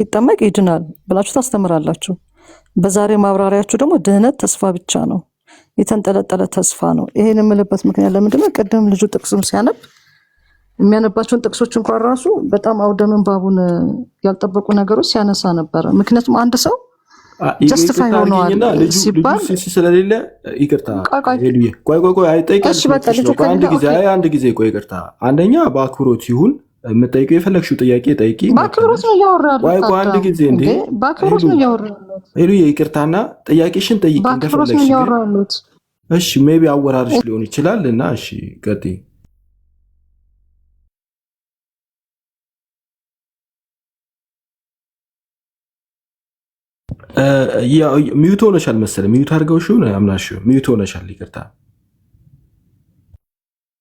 ይጠመቅ ይድናል ብላችሁ ታስተምራላችሁ። በዛሬ ማብራሪያችሁ ደግሞ ድህነት ተስፋ ብቻ ነው፣ የተንጠለጠለ ተስፋ ነው። ይሄን የምልበት ምክንያት ለምንድን ነው? ቅድም ልጁ ጥቅሱም ሲያነብ የሚያነባቸውን ጥቅሶች እንኳን ራሱ በጣም አውደ ምንባቡን ያልጠበቁ ነገሮች ሲያነሳ ነበረ። ምክንያቱም አንድ ሰው ጀስቲፋይ ሆነዋል ሲባል ስለሌለ ይቅርታ አንድ ጊዜ ቆይ ይቅርታ። አንደኛ በአክብሮት ይሁን የምጠይቀው የፈለግሽው ጥያቄ ጠይቂ። በአክብሮት ነው እያወራሁት። አንድ ጊዜ እንዴ በአክብሮት ነው እያወራሁት። ሄሉዬ ይቅርታና ጥያቄሽን ጠይቂ እንደፈለግሽ። እሺ ሜቢ አወራርሽ ሊሆን ይችላል እና እሺ ቀጥይ። ሚዩት ሆነሻል መሰለኝ። ሚዩት አድርገውሽ ነው አምናሽው። ሚዩት ሆነሻል። ይቅርታ።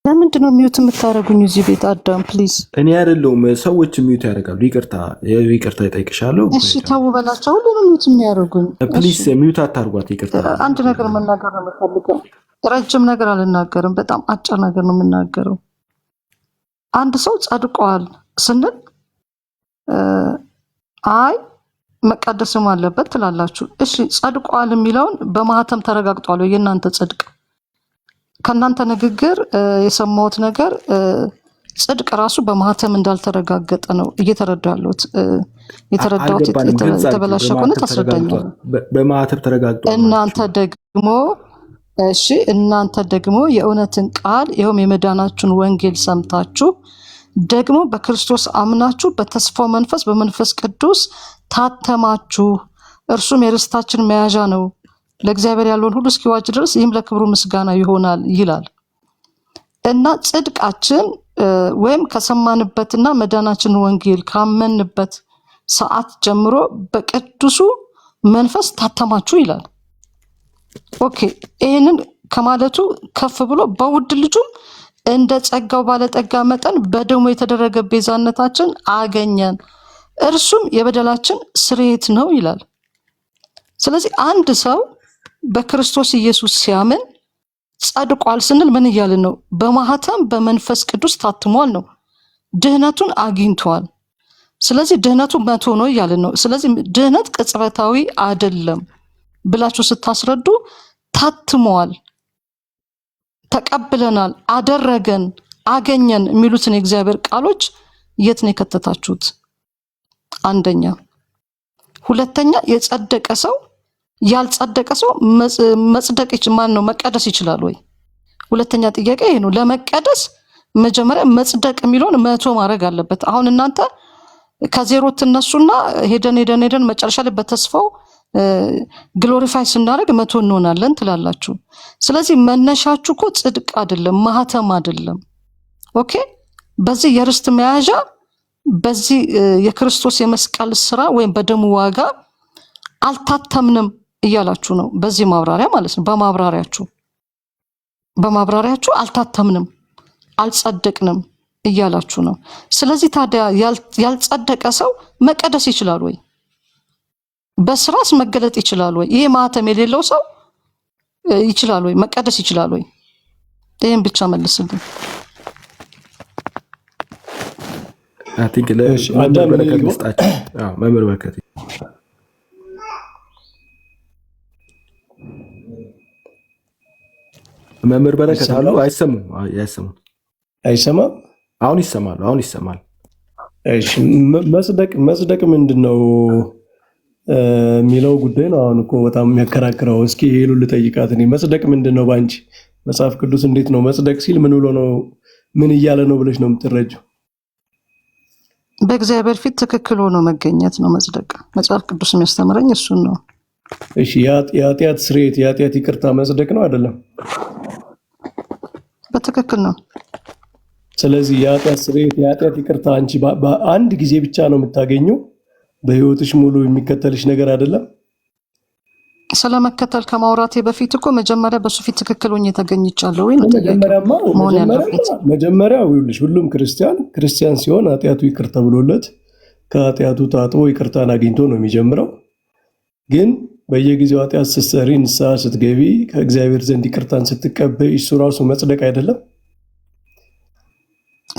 ለምንድን ነው ሚዩት የምታደርጉኝ እዚህ ቤት? አዳም ፕሊዝ። እኔ አይደለሁም ሰዎች ሚዩት ያደርጋሉ። ይቅርታ ይጠይቅሻለሁ። እሺ ተው በላቸው። ሁሉንም ሚዩት የሚያደርጉኝ ፕሊዝ። ሚዩት አታርጓት። ይቅርታ። አንድ ነገር መናገር ነው የምፈልገው። ረጅም ነገር አልናገርም። በጣም አጭር ነገር ነው የምናገረው። አንድ ሰው ጸድቋል ስንል አይ መቀደስም አለበት ትላላችሁ። እሺ ጸድቋል የሚለውን በማህተም ተረጋግጧል ወይ? የእናንተ ጽድቅ ከእናንተ ንግግር የሰማሁት ነገር ጽድቅ ራሱ በማህተም እንዳልተረጋገጠ ነው እየተረዳሁት። የተረዳሁት የተበላሸ ከሆነ ታስረዳኛለህ። በማህተም ተረጋግጧል። እናንተ ደግሞ የእውነትን ቃል ይኸውም የመዳናችሁን ወንጌል ሰምታችሁ ደግሞ በክርስቶስ አምናችሁ በተስፋው መንፈስ በመንፈስ ቅዱስ ታተማችሁ። እርሱም የርስታችን መያዣ ነው፣ ለእግዚአብሔር ያለውን ሁሉ እስኪዋጅ ድረስ ይህም ለክብሩ ምስጋና ይሆናል ይላል እና ጽድቃችን ወይም ከሰማንበትና መዳናችን ወንጌል ካመንበት ሰዓት ጀምሮ በቅዱሱ መንፈስ ታተማችሁ ይላል። ኦኬ። ይህንን ከማለቱ ከፍ ብሎ በውድ ልጁም እንደ ጸጋው ባለጠጋ መጠን በደሙ የተደረገ ቤዛነታችን አገኘን፣ እርሱም የበደላችን ስርየት ነው ይላል። ስለዚህ አንድ ሰው በክርስቶስ ኢየሱስ ሲያምን ጸድቋል ስንል ምን እያልን ነው? በማህተም በመንፈስ ቅዱስ ታትሟል ነው። ድህነቱን አግኝቷል። ስለዚህ ድህነቱ 100 ነው እያልን ነው። ስለዚህ ድህነት ቅጽበታዊ አይደለም ብላችሁ ስታስረዱ ታትሟል፣ ተቀብለናል፣ አደረገን፣ አገኘን የሚሉትን የእግዚአብሔር ቃሎች የት ነው የከተታችሁት? አንደኛ። ሁለተኛ የጸደቀ ሰው ያልጸደቀ ሰው መጽደቅ ማን ነው መቀደስ ይችላል ወይ? ሁለተኛ ጥያቄ ይሄ ነው። ለመቀደስ መጀመሪያ መጽደቅ የሚለውን 100 ማድረግ አለበት። አሁን እናንተ ከዜሮ ትነሱና ሄደን መጨረሻ ላይ በተስፋው ግሎሪፋይ ስናደርግ 100 እንሆናለን ትላላችሁ። ስለዚህ መነሻችሁ እኮ ጽድቅ አይደለም፣ ማህተም አይደለም። ኦኬ። በዚህ የርስት መያዣ በዚህ የክርስቶስ የመስቀል ስራ ወይም በደሙ ዋጋ አልታተምንም እያላችሁ ነው። በዚህ ማብራሪያ ማለት ነው። በማብራሪያችሁ አልታተምንም፣ አልጸደቅንም እያላችሁ ነው። ስለዚህ ታዲያ ያልጸደቀ ሰው መቀደስ ይችላል ወይ? በስራስ መገለጥ ይችላል ወይ? ይሄ ማህተም የሌለው ሰው ይችላል ወይ? መቀደስ ይችላል ወይ? ይሄን ብቻ መልስልኝ። መምህር በረከት አሉ። አይሰማም? አሁን ይሰማል። እሺ መጽደቅ ምንድን ነው የሚለው ጉዳይ ነው። አሁን እኮ በጣም የሚያከራክረው። እስኪ ሄሉ ልጠይቃት። እኔ መጽደቅ ምንድን ነው ባንቺ መጽሐፍ ቅዱስ እንዴት ነው መጽደቅ ሲል ምን ብሎ ነው ምን እያለ ነው ብለሽ ነው የምትረጂው? በእግዚአብሔር ፊት ትክክል ሆኖ መገኘት ነው መጽደቅ። መጽሐፍ ቅዱስ የሚያስተምረኝ እሱን ነው። እሺ የኃጢአት ስርየት የኃጢአት ይቅርታ መጽደቅ ነው አይደለም? በትክክል ነው። ስለዚህ የኃጢአት ስርየት የኃጢአት ይቅርታ አንቺ በአንድ ጊዜ ብቻ ነው የምታገኘው? በህይወትሽ ሙሉ የሚከተልሽ ነገር አይደለም? ስለመከተል ከማውራቴ በፊት እኮ መጀመሪያ በሱ ፊት ትክክል ሆኜ ተገኝቻለሁ ወይ? መጀመሪያ ይኸውልሽ ሁሉም ክርስቲያን ሲሆን ኃጢአቱ ይቅር ተብሎለት ከኃጢአቱ ታጥቦ ይቅርታን አግኝቶ ነው የሚጀምረው። ግን በየጊዜው ኃጢአት ስትሰሪ ንስሐ ስትገቢ ከእግዚአብሔር ዘንድ ይቅርታን ስትቀበይ እሱ ራሱ መጽደቅ አይደለም?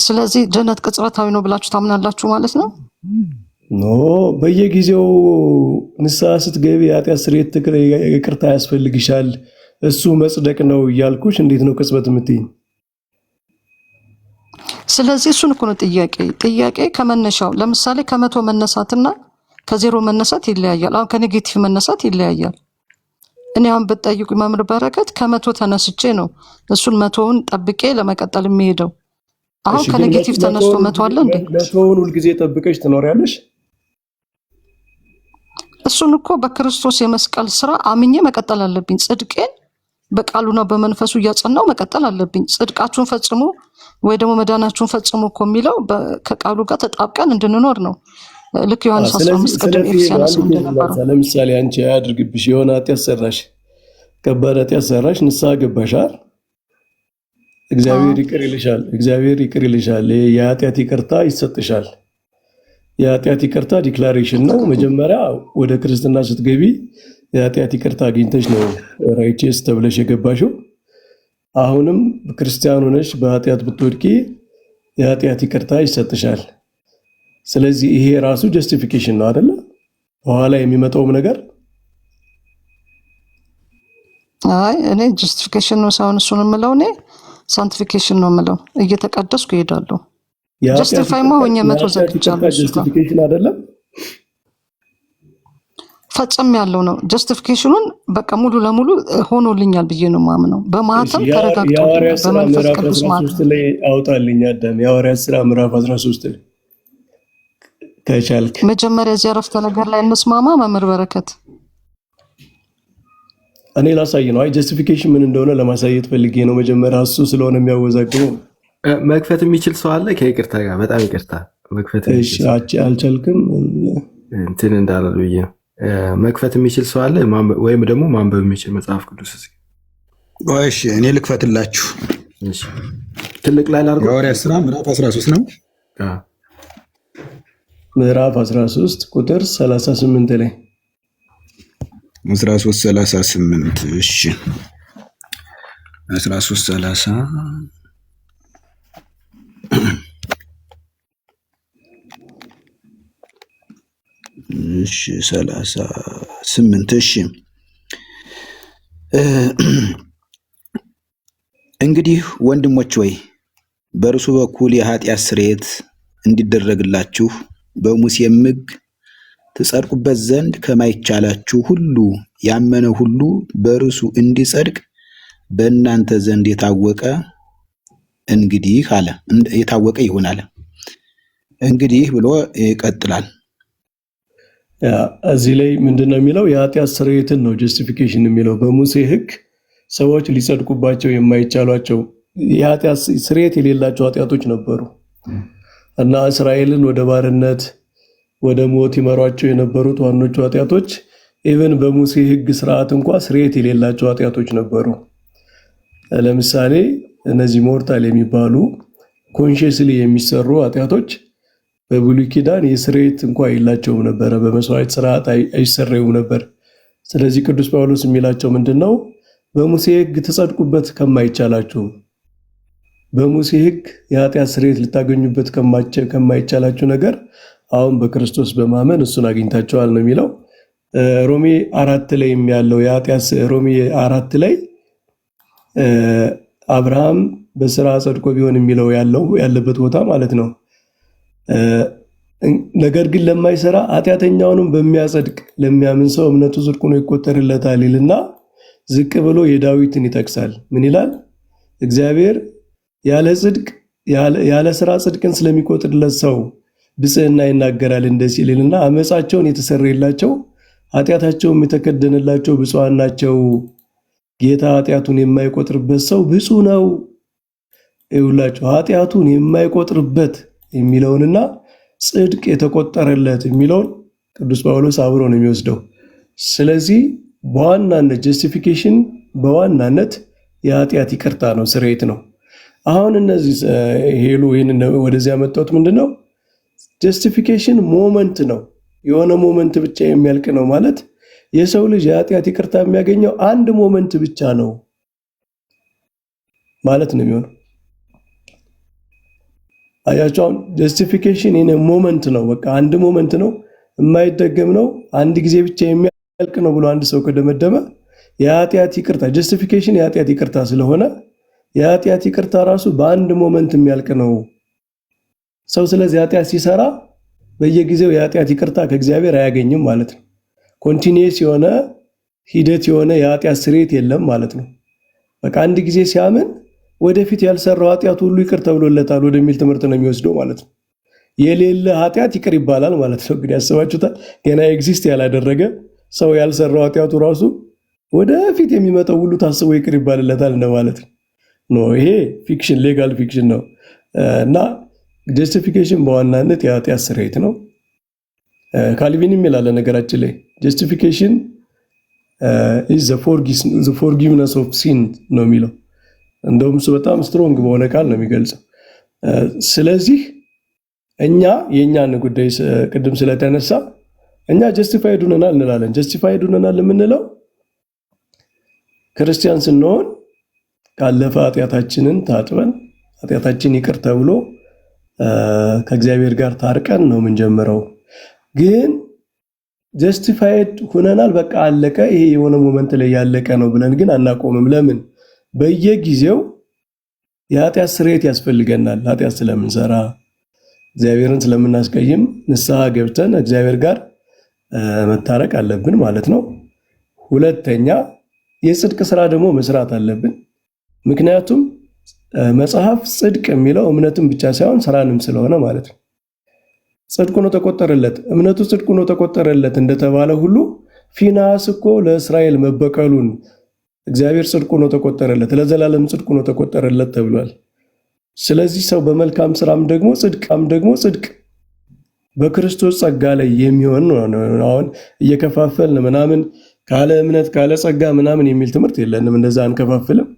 ስለዚህ ድህነት ቅጽበታዊ ነው ብላችሁ ታምናላችሁ ማለት ነው? ኖ በየጊዜው ንስሐ ስትገቢ የኃጢአት ስርየት ይቅርታ ያስፈልግሻል እሱ መጽደቅ ነው እያልኩሽ እንዴት ነው ቅጽበት የምትይኝ? ስለዚህ እሱን እኮ ነው ጥያቄ ከመነሻው ለምሳሌ ከመቶ መነሳትና ከዜሮ መነሳት ይለያያል። አሁን ከኔጌቲቭ መነሳት ይለያያል። እኔ አሁን ብትጠይቁ መምህር በረከት ከመቶ ተነስቼ ነው እሱን መቶውን ጠብቄ ለመቀጠል የሚሄደው። አሁን ከኔጌቲቭ ተነስቶ መቶ አለ እንዴ? መቶውን ሁልጊዜ ጠብቀሽ ትኖሪያለሽ? እሱን እኮ በክርስቶስ የመስቀል ስራ አምኜ መቀጠል አለብኝ። ጽድቄን በቃሉና በመንፈሱ እያጸናው መቀጠል አለብኝ። ጽድቃችሁን ፈጽሙ ወይ ደግሞ መዳናችሁን ፈጽሙ እኮ የሚለው ከቃሉ ጋር ተጣብቀን እንድንኖር ነው። ልክ ዮሐንስ 15 ቅድም ኤፍሲያንስ እንደነበረው ለምሳሌ አንቺ አያድርግብሽ የሆነ ኃጢአት ሰራሽ፣ ከባድ ኃጢአት ሰራሽ፣ ንስሐ ገባሻል፣ እግዚአብሔር ይቅር ይልሻል። የኃጢአት ይቅርታ ይሰጥሻል። የኃጢአት ይቅርታ ዲክላሬሽን ነው። መጀመሪያ ወደ ክርስትና ስትገቢ የኃጢአት ይቅርታ አግኝተሽ ነው ራይቼስ ተብለሽ የገባሽው። አሁንም ክርስቲያን ሆነሽ በኃጢአት ብትወድቂ የኃጢአት ይቅርታ ይሰጥሻል። ስለዚህ ይሄ ራሱ ጀስቲፊኬሽን ነው አይደለ? በኋላ የሚመጣውም ነገር እኔ ጀስቲፊኬሽን ነው ሳይሆን እሱን የምለው እኔ ሳንቲፊኬሽን ነው የምለው። እየተቀደስኩ እሄዳለሁ። ጀስቲፋይ ሆኜ መቶ ዘግቻለሁ። ጀስቲፊኬሽን አይደለም ፈጽም ያለው ነው። ጀስቲፊኬሽኑን በቃ ሙሉ ለሙሉ ሆኖልኛል ብዬ ነው ማምነው። በማህተም ተረጋግጧል። በመንፈስ ቅዱስ ማለት ላይ አውጣልኝ አዳም። የሐዋርያት ሥራ ምዕራፍ 13 ላይ ከቻልክ መጀመሪያ እዚህ አረፍተ ነገር ላይ እንስማማ። መምህር በረከት እኔ ላሳይ ነው። አይ ጀስቲፊኬሽን ምን እንደሆነ ለማሳየት ፈልጌ ነው። መጀመሪያ እሱ ስለሆነ የሚያወዛግበው መክፈት የሚችል ሰው አለ? ከይቅርታ ጋር በጣም ይቅርታ መክፈት አልቻልክም እንትን እንዳላል ብዬ ነው። መክፈት የሚችል ሰው አለ? ወይም ደግሞ ማንበብ የሚችል መጽሐፍ ቅዱስ? እሺ እኔ ልክፈትላችሁ። ትልቅ ላይ ላድርገው። የሐዋርያት ሥራ ምዕራፍ 13 ነው። ምዕራፍ 13 ቁጥር 38 ላይ 13:38 እሺ 13:30 እሺ 38 እሺ እንግዲህ ወንድሞች ወይ በእርሱ በኩል የኃጢአት ስርየት እንዲደረግላችሁ በሙሴም ሕግ ትጸድቁበት ዘንድ ከማይቻላችሁ ሁሉ ያመነ ሁሉ በእርሱ እንዲጸድቅ በእናንተ ዘንድ የታወቀ እንግዲህ አለ የታወቀ ይሆናል። እንግዲህ ብሎ ይቀጥላል። እዚህ ላይ ምንድነው የሚለው? የኃጢአት ስርየትን ነው ጀስቲፊኬሽን የሚለው። በሙሴ ሕግ ሰዎች ሊጸድቁባቸው የማይቻሏቸው የኃጢአት ስርየት የሌላቸው ኃጢአቶች ነበሩ እና እስራኤልን ወደ ባርነት ወደ ሞት ይመሯቸው የነበሩት ዋኖቹ ኃጢአቶች ኢቨን በሙሴ ሕግ ስርዓት እንኳ ስርየት የሌላቸው ኃጢአቶች ነበሩ። ለምሳሌ እነዚህ ሞርታል የሚባሉ ኮንሽስሊ የሚሰሩ ኃጢአቶች በብሉይ ኪዳን የስርየት እንኳ የላቸውም ነበረ። በመስዋዕት ስርዓት አይሰረዩም ነበር። ስለዚህ ቅዱስ ጳውሎስ የሚላቸው ምንድነው? በሙሴ ሕግ ተጸድቁበት ከማይቻላችሁ፣ በሙሴ ሕግ የኃጢአት ስርየት ልታገኙበት ከማይቻላችሁ ነገር አሁን በክርስቶስ በማመን እሱን አግኝታቸዋል ነው የሚለው። ሮሜ 4 ላይ ያለው የኃጢአት ሮሜ 4 ላይ አብርሃም በስራ ጸድቆ ቢሆን የሚለው ያለበት ቦታ ማለት ነው። ነገር ግን ለማይሰራ ኃጢአተኛውንም በሚያጸድቅ ለሚያምን ሰው እምነቱ ጽድቅ ሆኖ ይቆጠርለታል ይልና ዝቅ ብሎ የዳዊትን ይጠቅሳል። ምን ይላል? እግዚአብሔር ያለ ስራ ጽድቅን ስለሚቆጥርለት ሰው ብጽዕና ይናገራል እንደዚህ ይልና አመፃቸውን የተሰረየላቸው ኃጢአታቸውም የተከደነላቸው ብፁዓን ናቸው። ጌታ ኃጢአቱን የማይቆጥርበት ሰው ብፁዕ ነው። ይውላችሁ ኃጢአቱን የማይቆጥርበት የሚለውንና ጽድቅ የተቆጠረለት የሚለውን ቅዱስ ጳውሎስ አብሮ ነው የሚወስደው። ስለዚህ በዋናነት ጀስቲፊኬሽን በዋናነት የኃጢአት ይቅርታ ነው፣ ስርየት ነው። አሁን እነዚህ ሄሉ ይህን ወደዚያ ያመጣሁት ምንድነው? ጀስቲፊኬሽን ሞመንት ነው፣ የሆነ ሞመንት ብቻ የሚያልቅ ነው ማለት የሰው ልጅ የኃጢአት ይቅርታ የሚያገኘው አንድ ሞመንት ብቻ ነው ማለት ነው የሚሆነው። አያችሁ አሁን ጀስቲፊኬሽን ኢን ሞመንት ነው። በቃ አንድ ሞመንት ነው፣ የማይደገም ነው፣ አንድ ጊዜ ብቻ የሚያልቅ ነው ብሎ አንድ ሰው ከደመደመ የኃጢአት ይቅርታ ጀስቲፊኬሽን የኃጢአት ይቅርታ ስለሆነ የኃጢአት ይቅርታ ራሱ በአንድ ሞመንት የሚያልቅ ነው። ሰው ስለዚህ ኃጢአት ሲሰራ በየጊዜው የኃጢአት ይቅርታ ከእግዚአብሔር አያገኝም ማለት ነው። ኮንቲኒየስ የሆነ ሂደት የሆነ የኃጢአት ስርየት የለም ማለት ነው። በቃ አንድ ጊዜ ሲያምን ወደፊት ያልሰራው ኃጢአት ሁሉ ይቅር ተብሎለታል ወደሚል ትምህርት ነው የሚወስደው ማለት ነው። የሌለ ኃጢአት ይቅር ይባላል ማለት ነው። እንግዲህ ያስባችሁታል፣ ገና ኤግዚስት ያላደረገ ሰው ያልሰራው ኃጢአቱ ራሱ ወደፊት የሚመጣው ሁሉ ታስቦ ይቅር ይባልለታል እንደማለት ነው። ይሄ ፊክሽን ሌጋል ፊክሽን ነው እና ጀስቲፊኬሽን በዋናነት የኃጢአት ስርየት ነው። ካልቪንም ይላል ነገራችን ላይ ጀስቲፊኬሽን is the forgiveness of sin ነው የሚለው። እንደውም እሱ በጣም ስትሮንግ በሆነ ቃል ነው የሚገልጸው። ስለዚህ እኛ የኛን ጉዳይ ቅድም ስለተነሳ እኛ ጀስቲፋይድ ሆነናል እንላለን። ጀስቲፋይድ ሆነናል የምንለው ክርስቲያን ስንሆን ካለፈ ኃጢአታችንን ታጥበን ኃጢአታችን ይቅር ተብሎ ከእግዚአብሔር ጋር ታርቀን ነው የምንጀምረው። ግን ጀስቲፋይድ ሆነናል በቃ አለቀ፣ ይሄ የሆነ ሞመንት ላይ ያለቀ ነው ብለን ግን አናቆምም። ለምን? በየጊዜው የኃጢአት ስርየት ያስፈልገናል። ኃጢአት ስለምንሰራ እግዚአብሔርን ስለምናስቀይም ንስሐ ገብተን እግዚአብሔር ጋር መታረቅ አለብን ማለት ነው። ሁለተኛ የጽድቅ ስራ ደግሞ መስራት አለብን። ምክንያቱም መጽሐፍ ጽድቅ የሚለው እምነትን ብቻ ሳይሆን ስራንም ስለሆነ ማለት ነው። ጽድቅ ሆኖ ተቆጠረለት፣ እምነቱ ጽድቅ ሆኖ ተቆጠረለት እንደተባለ ሁሉ ፊንሐስ እኮ ለእስራኤል መበቀሉን እግዚአብሔር ጽድቅ ሆኖ ተቆጠረለት፣ ለዘላለም ጽድቅ ሆኖ ተቆጠረለት ተብሏል። ስለዚህ ሰው በመልካም ስራም ደግሞ ጽድቅ በክርስቶስ ጸጋ ላይ የሚሆን ነው። አሁን እየከፋፈልን ምናምን ካለ እምነት ካለ ጸጋ ምናምን የሚል ትምህርት የለንም፣ እንደዛ አንከፋፍልም።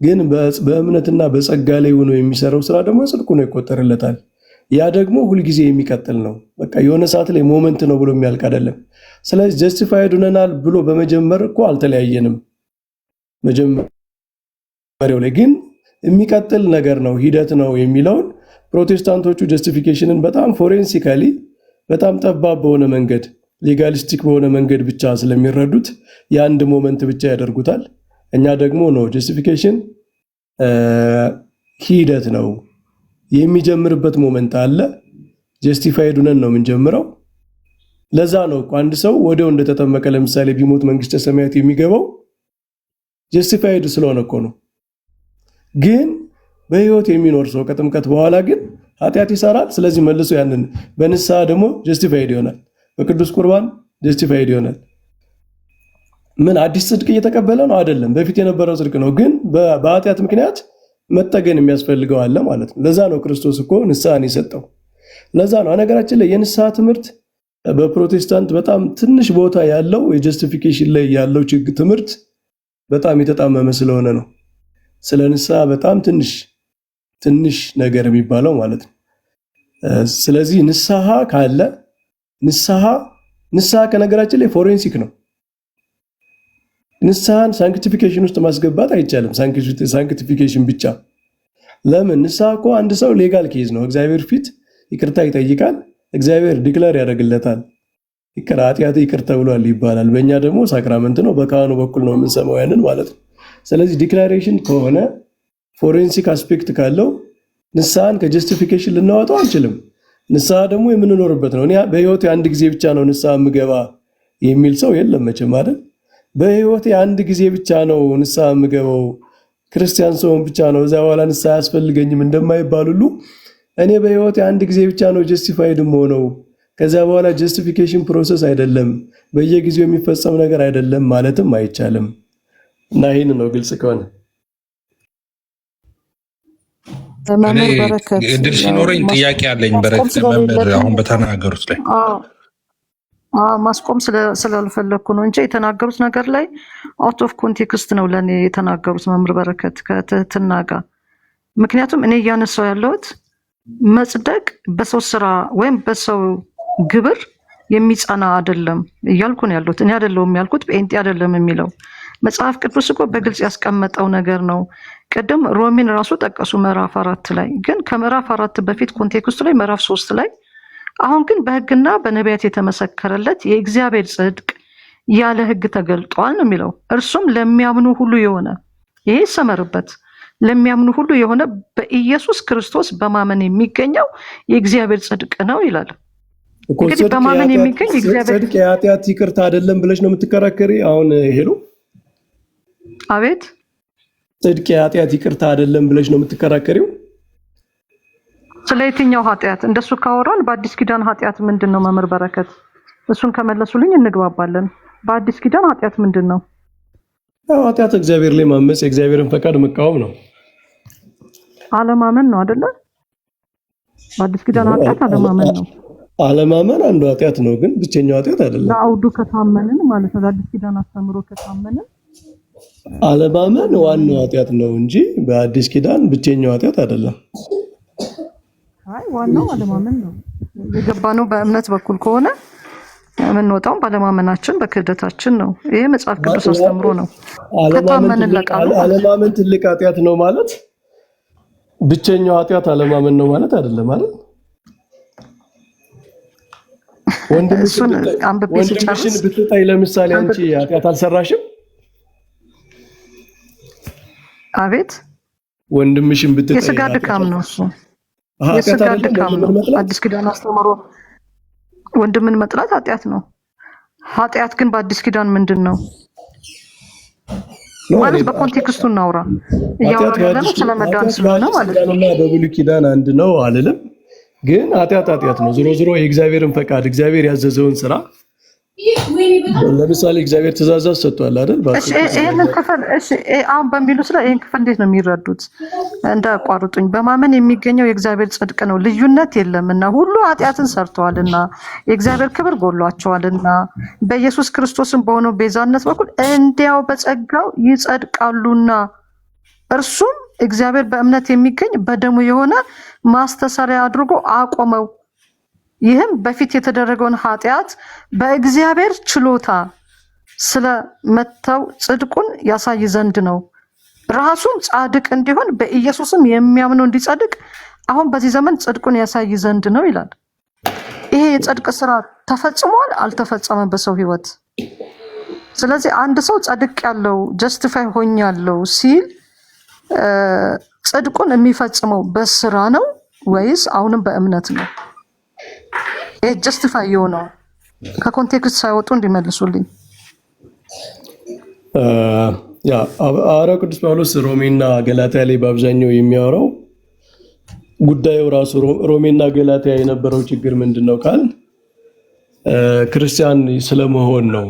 ግን በእምነትና በጸጋ ላይ ሆኖ የሚሰራው ስራ ደግሞ ጽድቅ ሆኖ ይቆጠርለታል። ያ ደግሞ ሁልጊዜ የሚቀጥል ነው። በቃ የሆነ ሰዓት ላይ ሞመንት ነው ብሎ የሚያልቅ አይደለም። ስለዚህ ጀስቲፋይድ ሆነናል ብሎ በመጀመር እኮ አልተለያየንም። መጀመሪያው ላይ ግን የሚቀጥል ነገር ነው፣ ሂደት ነው የሚለውን ፕሮቴስታንቶቹ ጀስቲፊኬሽንን በጣም ፎሬንሲካሊ በጣም ጠባብ በሆነ መንገድ ሌጋሊስቲክ በሆነ መንገድ ብቻ ስለሚረዱት የአንድ ሞመንት ብቻ ያደርጉታል። እኛ ደግሞ ነው ጀስቲፊኬሽን ሂደት ነው፣ የሚጀምርበት ሞመንት አለ። ጀስቲፋይድ ሆነን ነው የምንጀምረው። ለዛ ነው አንድ ሰው ወዲያው እንደተጠመቀ ለምሳሌ ቢሞት መንግስተ ሰማያት የሚገባው ጀስቲፋይድ ስለሆነ እኮ ነው። ግን በህይወት የሚኖር ሰው ከጥምቀት በኋላ ግን ኃጢአት ይሰራል። ስለዚህ መልሶ ያንን በንስሐ ደግሞ ጀስቲፋይድ ይሆናል፣ በቅዱስ ቁርባን ጀስቲፋይድ ይሆናል። ምን አዲስ ጽድቅ እየተቀበለ ነው አይደለም፣ በፊት የነበረው ጽድቅ ነው። ግን በኃጢአት ምክንያት መጠገን የሚያስፈልገው አለ ማለት ነው። ለዛ ነው ክርስቶስ እኮ ንስሐን የሰጠው። ለዛ ነው ነገራችን ላይ የንስሐ ትምህርት በፕሮቴስታንት በጣም ትንሽ ቦታ ያለው የጀስቲፊኬሽን ላይ ያለው ትምህርት በጣም የተጣመመ ስለሆነ ነው። ስለ ንስሐ በጣም ትንሽ ነገር የሚባለው ማለት ነው። ስለዚህ ንስሐ ካለ ንስሐ ከነገራችን ላይ ፎሬንሲክ ነው። ንስሐን ሳንክቲፊኬሽን ውስጥ ማስገባት አይቻልም። ሳንክቲፊኬሽን ብቻ ለምን? ንስሐ እኮ አንድ ሰው ሌጋል ኬዝ ነው። እግዚአብሔር ፊት ይቅርታ ይጠይቃል፣ እግዚአብሔር ዲክለር ያደርግለታል። ኃጢአት ይቅር ተብሏል ይባላል። በእኛ ደግሞ ሳክራመንት ነው፣ በካህኑ በኩል ነው የምንሰማው ያንን ማለት ነው። ስለዚህ ዲክላሬሽን ከሆነ ፎሬንሲክ አስፔክት ካለው ንስሐን ከጀስቲፊኬሽን ልናወጣው አንችልም። ንስሐ ደግሞ የምንኖርበት ነው። እኔ በህይወቴ አንድ ጊዜ ብቻ ነው ንስሐ የምገባ የሚል ሰው የለም መቼም አይደል? በህይወቴ አንድ ጊዜ ብቻ ነው ንስሐ የምገባው ክርስቲያን ሰውን ብቻ ነው እዛ በኋላ ንስሐ አያስፈልገኝም እንደማይባል ሁሉ እኔ በህይወቴ አንድ ጊዜ ብቻ ነው ጀስቲፋይድ ሆነው ከዛ በኋላ ጀስቲፊኬሽን ፕሮሰስ አይደለም፣ በየጊዜው የሚፈጸም ነገር አይደለም ማለትም አይቻልም። እና ይሄን ነው ግልጽ ከሆነ መምህር በረከት እድል ሲኖረኝ ጥያቄ አለኝ። በረከት መምህር አሁን በተናገሩት ላይ ማስቆም ስላልፈለኩ ነው እንጂ የተናገሩት ነገር ላይ አውት ኦፍ ኮንቴክስት ነው ለኔ የተናገሩት መምህር በረከት ከትህትና ጋር። ምክንያቱም እኔ እያነሳው ያለሁት መጽደቅ በሰው ስራ ወይም በሰው ግብር የሚጸና አይደለም እያልኩ ነው ያለሁት። እኔ አይደለሁም ያልኩት፣ ጴንጤ አይደለም የሚለው። መጽሐፍ ቅዱስ እኮ በግልጽ ያስቀመጠው ነገር ነው። ቅድም ሮሜን ራሱ ጠቀሱ ምዕራፍ 4 ላይ፣ ግን ከምዕራፍ 4 በፊት ኮንቴክስቱ ላይ ምዕራፍ 3 ላይ አሁን ግን በሕግና በነቢያት የተመሰከረለት የእግዚአብሔር ጽድቅ ያለ ሕግ ተገልጧል ነው የሚለው። እርሱም ለሚያምኑ ሁሉ የሆነ ይሄ ይሰመርበት፣ ለሚያምኑ ሁሉ የሆነ በኢየሱስ ክርስቶስ በማመን የሚገኘው የእግዚአብሔር ጽድቅ ነው ይላል። እንግዲህ በማመን የሚገኝ እግዚአብሔር ጽድቅ የኃጢአት ይቅርታ አይደለም ብለሽ ነው የምትከራከሪ? አሁን ሄሎ፣ አቤት፣ ጽድቅ የኃጢአት ይቅርታ አይደለም ብለሽ ነው የምትከራከሪው? ስለ የትኛው ኃጢአት? እንደሱ ካወራን በአዲስ ኪዳን ኃጢአት ምንድን ነው? መምህር በረከት እሱን ከመለሱልኝ እንግባባለን። በአዲስ ኪዳን ኃጢአት ምንድን ነው? ኃጢአት እግዚአብሔር ላይ ማመፅ፣ የእግዚአብሔርን ፈቃድ መቃወም ነው። አለማመን ነው አይደለ? በአዲስ ኪዳን ኃጢአት አለማመን ነው። አለማመን አንዱ ኃጢአት ነው፣ ግን ብቸኛው ኃጢአት አይደለም። ለአውዱ ከታመንን ማለት ነው፣ ለአዲስ ኪዳን አስተምሮ ከታመንን አለማመን ዋናው ኃጢአት ነው እንጂ በአዲስ ኪዳን ብቸኛው ኃጢአት አይደለም። አይ ዋናው አለማመን ነው። የገባነው በእምነት በኩል ከሆነ የምንወጣው ባለማመናችን በክህደታችን ነው። ይሄ መጽሐፍ ቅዱስ አስተምሮ ነው። ከታመንን ለቃሉ አለማመን ትልቅ ኃጢአት ነው ማለት ብቸኛው ኃጢአት አለማመን ነው ማለት አይደለም ማለት። ወንድምሽን ብትጠይ ለምሳሌ አንቺ ኃጢአት አልሰራሽም? አቤት፣ ወንድምሽን ብትጠይ የስጋ ድካም ነው እሱ፣ የስጋ ድካም ነው። አዲስ ኪዳን አስተምሮ ወንድምን መጥላት ኃጢአት ነው። ኃጢአት ግን በአዲስ ኪዳን ምንድን ነው ማለት? በኮንቴክስቱ እናውራ። እያወራን ያለነው ስለመዳን ስለሆነ ማለት ነው። በብሉይ ኪዳን አንድ ነው አልልም፣ ግን ኃጢአት ነው። ዞሮ ዞሮ የእግዚአብሔርን ፈቃድ እግዚአብሔር ያዘዘውን ስራ ለምሳሌ እግዚአብሔር ትእዛዛት ሰጥቷል አይደል? ይሄንን ክፍል አሁን በሚሉት ላይ ይሄን ክፍል እንዴት ነው የሚረዱት? እንዳያቋርጡኝ። በማመን የሚገኘው የእግዚአብሔር ጽድቅ ነው፣ ልዩነት የለምና ሁሉ ኃጢአትን ሰርተዋልና የእግዚአብሔር ክብር ጎሏቸዋልና በኢየሱስ ክርስቶስም በሆነው ቤዛነት በኩል እንዲያው በጸጋው ይጸድቃሉና እርሱም እግዚአብሔር በእምነት የሚገኝ በደሙ የሆነ ማስተሰሪያ አድርጎ አቆመው። ይህም በፊት የተደረገውን ኃጢአት በእግዚአብሔር ችሎታ ስለመተው ጽድቁን ያሳይ ዘንድ ነው። ራሱን ጻድቅ እንዲሆን በኢየሱስም የሚያምነው እንዲጸድቅ አሁን በዚህ ዘመን ጽድቁን ያሳይ ዘንድ ነው ይላል። ይሄ የጽድቅ ስራ ተፈጽሟል አልተፈጸመም በሰው ህይወት? ስለዚህ አንድ ሰው ጸድቅ ያለው ጀስቲፋይ ሆኛለሁ ሲል ጽድቁን የሚፈጽመው በስራ ነው ወይስ አሁንም በእምነት ነው? ይሄ ጀስቲፋይ የሆነው ከኮንቴክስት ሳይወጡ እንዲመልሱልኝ። ሐዋርያው ቅዱስ ጳውሎስ ሮሜና ገላትያ ላይ በአብዛኛው የሚያወራው ጉዳዩ ራሱ ሮሜና ገላትያ የነበረው ችግር ምንድን ነው ካል ክርስቲያን ስለመሆን ነው፣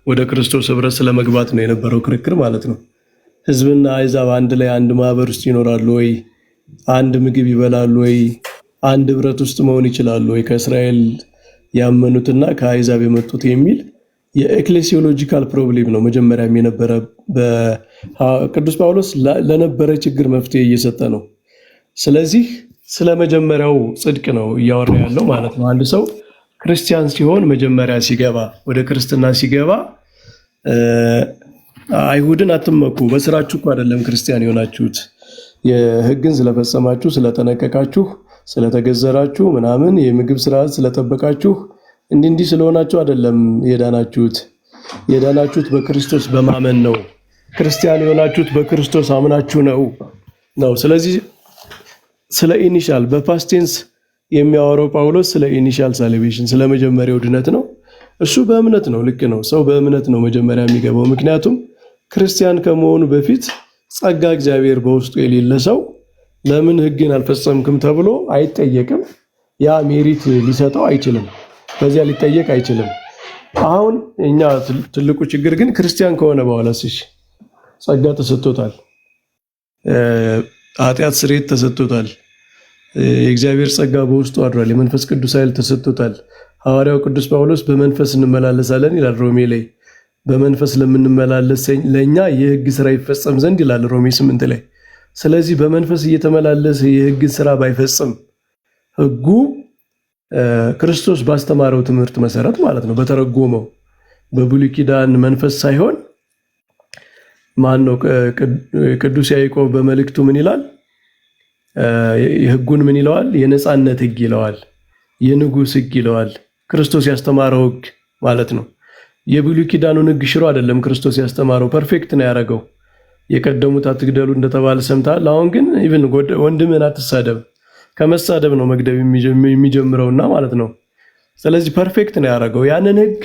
ወደ ክርስቶስ ህብረት ስለመግባት ነው የነበረው ክርክር ማለት ነው። ህዝብና አሕዛብ አንድ ላይ አንድ ማህበር ውስጥ ይኖራሉ ወይ? አንድ ምግብ ይበላሉ ወይ? አንድ ህብረት ውስጥ መሆን ይችላሉ ወይ? ከእስራኤል ያመኑትና ከአሕዛብ የመጡት የሚል የኤክሌሲዮሎጂካል ፕሮብሌም ነው መጀመሪያም የነበረ። በቅዱስ ጳውሎስ ለነበረ ችግር መፍትሄ እየሰጠ ነው። ስለዚህ ስለ መጀመሪያው ጽድቅ ነው እያወራ ያለው ማለት ነው። አንድ ሰው ክርስቲያን ሲሆን መጀመሪያ ሲገባ፣ ወደ ክርስትና ሲገባ አይሁድን አትመኩ፣ በስራችሁ እኮ አይደለም ክርስቲያን የሆናችሁት፣ የህግን ስለፈጸማችሁ ስለጠነቀቃችሁ ስለተገዘራችሁ ምናምን የምግብ ስርዓት ስለጠበቃችሁ እንዲህ ስለሆናችሁ አይደለም የዳናችሁት በክርስቶስ በማመን ነው። ክርስቲያን የሆናችሁት በክርስቶስ አምናችሁ ነው። ስለዚህ ስለ ኢኒሻል በፓስቴንስ የሚያወራው ጳውሎስ ስለ ኢኒሻል ሳልቬሽን ስለ መጀመሪያው ድነት ነው። እሱ በእምነት ነው። ልክ ነው። ሰው በእምነት ነው መጀመሪያ የሚገባው። ምክንያቱም ክርስቲያን ከመሆኑ በፊት ጸጋ እግዚአብሔር በውስጡ የሌለ ሰው ለምን ህግን አልፈጸምክም ተብሎ አይጠየቅም። ያ ሜሪት ሊሰጠው አይችልም። በዚያ ሊጠየቅ አይችልም። አሁን እኛ ትልቁ ችግር ግን ክርስቲያን ከሆነ በኋላ ጸጋ ተሰጥቶታል፣ ኃጢአት ስርየት ተሰጥቶታል፣ የእግዚአብሔር ጸጋ በውስጡ አድሯል፣ የመንፈስ ቅዱስ ኃይል ተሰጥቶታል። ሐዋርያው ቅዱስ ጳውሎስ በመንፈስ እንመላለሳለን ይላል ሮሜ ላይ። በመንፈስ ለምንመላለስ ለእኛ የህግ ስራ ይፈጸም ዘንድ ይላል ሮሜ 8 ላይ። ስለዚህ በመንፈስ እየተመላለሰ የህግን ስራ ባይፈጽም ህጉ ክርስቶስ ባስተማረው ትምህርት መሰረት ማለት ነው፣ በተረጎመው በብሉይ ኪዳን መንፈስ ሳይሆን ማን ነው? ቅዱስ ያዕቆብ በመልእክቱ ምን ይላል? የሕጉን ምን ይለዋል? የነጻነት ሕግ ይለዋል፣ የንጉሥ ሕግ ይለዋል። ክርስቶስ ያስተማረው ሕግ ማለት ነው። የብሉይ ኪዳኑን ሕግ ሽሮ አይደለም ክርስቶስ ያስተማረው፣ ፐርፌክት ነው ያደረገው። የቀደሙት አትግደሉ እንደተባለ ሰምተሃል። አሁን ግን ኢቭን ወንድምህን አትሳደብ፣ ከመሳደብ ነው መግደብ የሚጀምረውና ማለት ነው። ስለዚህ ፐርፌክት ነው ያደረገው። ያንን ሕግ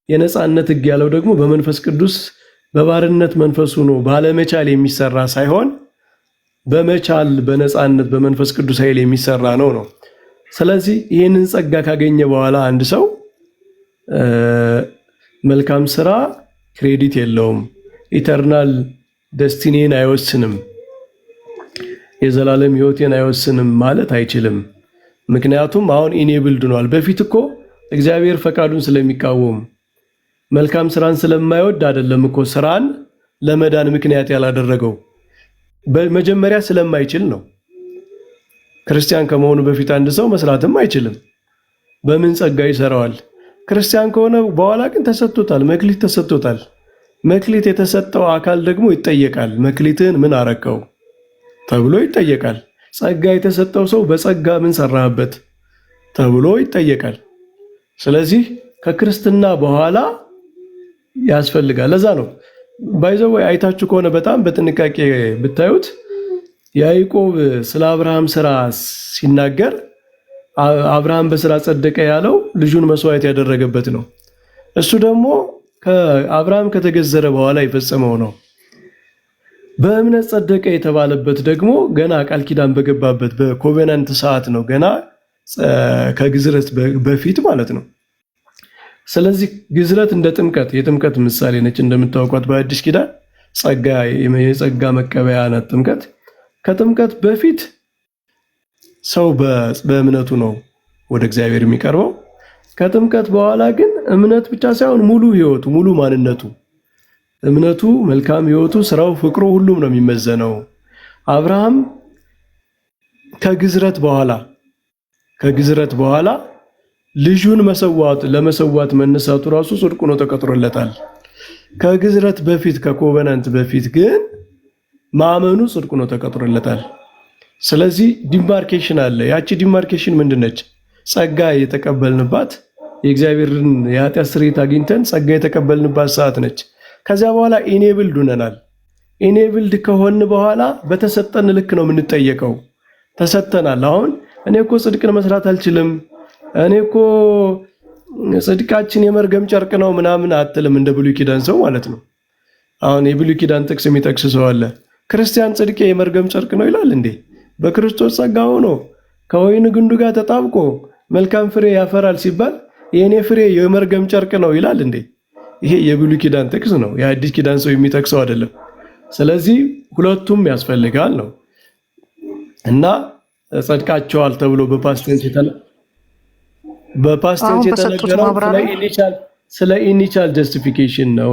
የነጻነት ሕግ ያለው ደግሞ በመንፈስ ቅዱስ በባርነት መንፈሱ ነው ባለመቻል የሚሰራ ሳይሆን በመቻል በነጻነት በመንፈስ ቅዱስ ኃይል የሚሰራ ነው። ስለዚህ ይህንን ጸጋ ካገኘ በኋላ አንድ ሰው መልካም ስራ ክሬዲት የለውም፣ ኢተርናል ደስቲኒን አይወስንም፣ የዘላለም ህይወቴን አይወስንም ማለት አይችልም። ምክንያቱም አሁን ኢኔብልድ ሆኗል። በፊት እኮ እግዚአብሔር ፈቃዱን ስለሚቃወም መልካም ስራን ስለማይወድ አይደለም እኮ ስራን ለመዳን ምክንያት ያላደረገው፣ በመጀመሪያ ስለማይችል ነው። ክርስቲያን ከመሆኑ በፊት አንድ ሰው መስራትም አይችልም። በምን ጸጋ ይሰራዋል? ክርስቲያን ከሆነ በኋላ ግን ተሰጥቶታል፣ መክሊት ተሰጥቶታል። መክሊት የተሰጠው አካል ደግሞ ይጠየቃል። መክሊትን ምን አረከው ተብሎ ይጠየቃል። ጸጋ የተሰጠው ሰው በጸጋ ምን ሰራህበት ተብሎ ይጠየቃል። ስለዚህ ከክርስትና በኋላ ያስፈልጋል። ለዛ ነው ባይዘው አይታችሁ ከሆነ በጣም በጥንቃቄ ብታዩት ያዕቆብ ስለ አብርሃም ስራ ሲናገር አብርሃም በስራ ጸደቀ ያለው ልጁን መስዋዕት ያደረገበት ነው። እሱ ደግሞ ከአብርሃም ከተገዘረ በኋላ የፈጸመው ነው። በእምነት ጸደቀ የተባለበት ደግሞ ገና ቃል ኪዳን በገባበት በኮቬናንት ሰዓት ነው፣ ገና ከግዝረት በፊት ማለት ነው። ስለዚህ ግዝረት እንደ ጥምቀት የጥምቀት ምሳሌ ነች። እንደምታውቋት በአዲስ ኪዳን ጸጋ የጸጋ መቀበያ ናት ጥምቀት። ከጥምቀት በፊት ሰው በእምነቱ ነው ወደ እግዚአብሔር የሚቀርበው። ከጥምቀት በኋላ ግን እምነት ብቻ ሳይሆን ሙሉ ህይወቱ፣ ሙሉ ማንነቱ፣ እምነቱ፣ መልካም ህይወቱ፣ ስራው፣ ፍቅሩ ሁሉም ነው የሚመዘነው። አብርሃም ከግዝረት በኋላ ልጁን ለመሰዋት መነሳቱ ራሱ ጽድቅ ነው ተቆጥሮለታል። ከግዝረት በፊት ከኮቨናንት በፊት ግን ማመኑ ጽድቅ ነው ተቆጥሮለታል። ስለዚህ ዲማርኬሽን አለ። ያቺ ዲማርኬሽን ምንድነች? ጸጋ የተቀበልንባት የእግዚአብሔርን የኃጢአት ስርየት አግኝተን ጸጋ የተቀበልንባት ሰዓት ነች። ከዚያ በኋላ ኢኔብልድ ሆነናል። ኢኔብልድ ከሆን በኋላ በተሰጠን ልክ ነው የምንጠየቀው። ተሰጥተናል። አሁን እኔ እኮ ጽድቅን መስራት አልችልም፣ እኔ እኮ ጽድቃችን የመርገም ጨርቅ ነው ምናምን አትልም። እንደ ብሉይ ኪዳን ሰው ማለት ነው። አሁን የብሉይ ኪዳን ጥቅስ የሚጠቅስ ሰው አለ። ክርስቲያን ጽድቄ የመርገም ጨርቅ ነው ይላል እንዴ? በክርስቶስ ጸጋ ሆኖ ከወይን ግንዱ ጋር ተጣብቆ መልካም ፍሬ ያፈራል ሲባል የኔ ፍሬ የመርገም ጨርቅ ነው ይላል እንዴ? ይሄ የብሉይ ኪዳን ጥቅስ ነው፣ የአዲስ ኪዳን ሰው የሚጠቅሰው አይደለም። ስለዚህ ሁለቱም ያስፈልጋል ነው እና ጸድቃቸዋል ተብሎ በፓስቴንስ የተነገረው ስለ ኢኒሻል ጀስቲፊኬሽን ነው።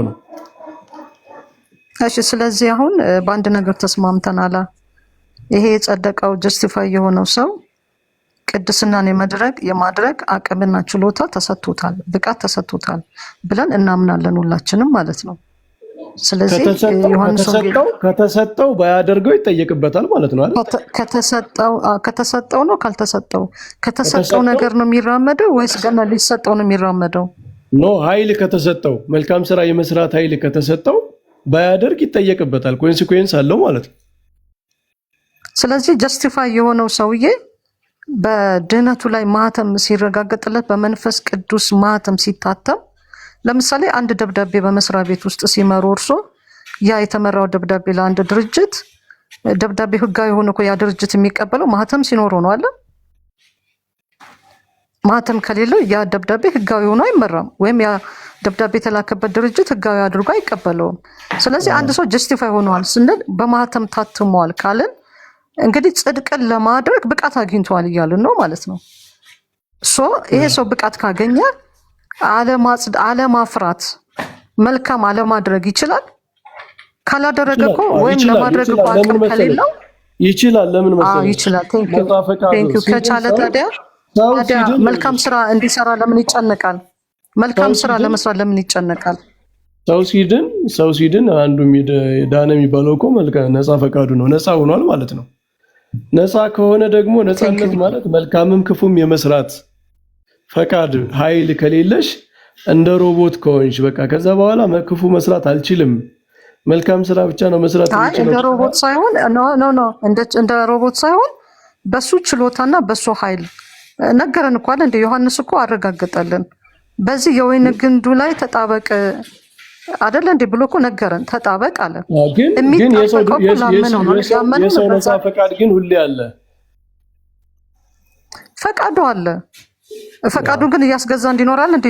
እሺ፣ ስለዚህ አሁን በአንድ ነገር ተስማምተናል። ይሄ የጸደቀው ጀስቲፋይ የሆነው ሰው ቅድስናን የማድረግ አቅምና ችሎታ ተሰጥቶታል፣ ብቃት ተሰጥቶታል ብለን እናምናለን ሁላችንም ማለት ነው። ስለዚህ ዮሐንስ ከተሰጠው ባያደርገው ይጠየቅበታል ማለት ነው አይደል? ከተሰጠው ነው ካልተሰጠው ከተሰጠው ነገር ነው የሚራመደው ወይስ ገና ሊሰጠው ነው የሚራመደው? ኖ ኃይል ከተሰጠው መልካም ስራ የመስራት ኃይል ከተሰጠው ባያደርግ ይጠየቅበታል። ኮንሲኩዌንስ አለው ማለት ነው። ስለዚህ ጀስቲፋይ የሆነው ሰውዬ በድህነቱ ላይ ማህተም ሲረጋገጥለት በመንፈስ ቅዱስ ማህተም ሲታተም፣ ለምሳሌ አንድ ደብዳቤ በመስሪያ ቤት ውስጥ ሲመሩ እርሶ ያ የተመራው ደብዳቤ ለአንድ ድርጅት ደብዳቤ ህጋዊ ሆኖ ያ ድርጅት የሚቀበለው ማህተም ሲኖረው ነው አለ። ማህተም ከሌለው ያ ደብዳቤ ህጋዊ ሆኖ አይመራም፣ ወይም ያ ደብዳቤ የተላከበት ድርጅት ህጋዊ አድርጎ አይቀበለውም። ስለዚህ አንድ ሰው ጀስቲፋይ ሆኗል ስንል በማህተም ታትሟል ካልን እንግዲህ ጽድቅን ለማድረግ ብቃት አግኝቷል እያልን ነው ማለት ነው። ይሄ ሰው ብቃት ካገኘ አለማፍራት፣ መልካም አለማድረግ ይችላል። ካላደረገ እኮ ወይም ለማድረግ እኮ አቅም ከሌለው ይችላል። ለምን መሰለኝ? ይችላል። ቴንክ ዩ። ከቻለ ታዲያ መልካም ስራ እንዲሰራ ለምን ይጨነቃል? መልካም ስራ ለመስራት ለምን ይጨነቃል? ሰው ሲድን አንዱ ዳነ የሚባለው እኮ ነፃ ፈቃዱ ነው። ነፃ ሆኗል ማለት ነው። ነፃ ከሆነ ደግሞ ነፃነት ማለት መልካምም ክፉም የመስራት ፈቃድ ኃይል ከሌለሽ እንደ ሮቦት ከሆንሽ በቃ ከዛ በኋላ ክፉ መስራት አልችልም መልካም ስራ ብቻ ነው መስራት የምችለው። እንደ ሮቦት ሳይሆን እንደ ሮቦት ሳይሆን በሱ ችሎታና በሱ ኃይል ነገረን እኮ አይደል? እንደ ዮሐንስ እኮ አረጋግጠልን። በዚህ የወይን ግንዱ ላይ ተጣበቅ አይደል እንዴ ብሎ እኮ ነገረን። ተጣበቅ አለ። ግን የሰው ነፃ ፈቃድ ግን ሁሌ አለ። ፈቃዱ አለ። ፈቃዱን ግን እያስገዛ እንዲኖራል እንደ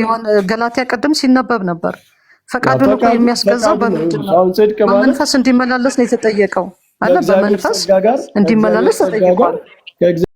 ገላትያ ቅድም ሲነበብ ነበር። ፈቃዱን እኮ የሚያስገዛው በምንድን ነው? በመንፈስ እንዲመላለስ ነው የተጠየቀው አለ። በመንፈስ እንዲመላለስ ተጠይቋል።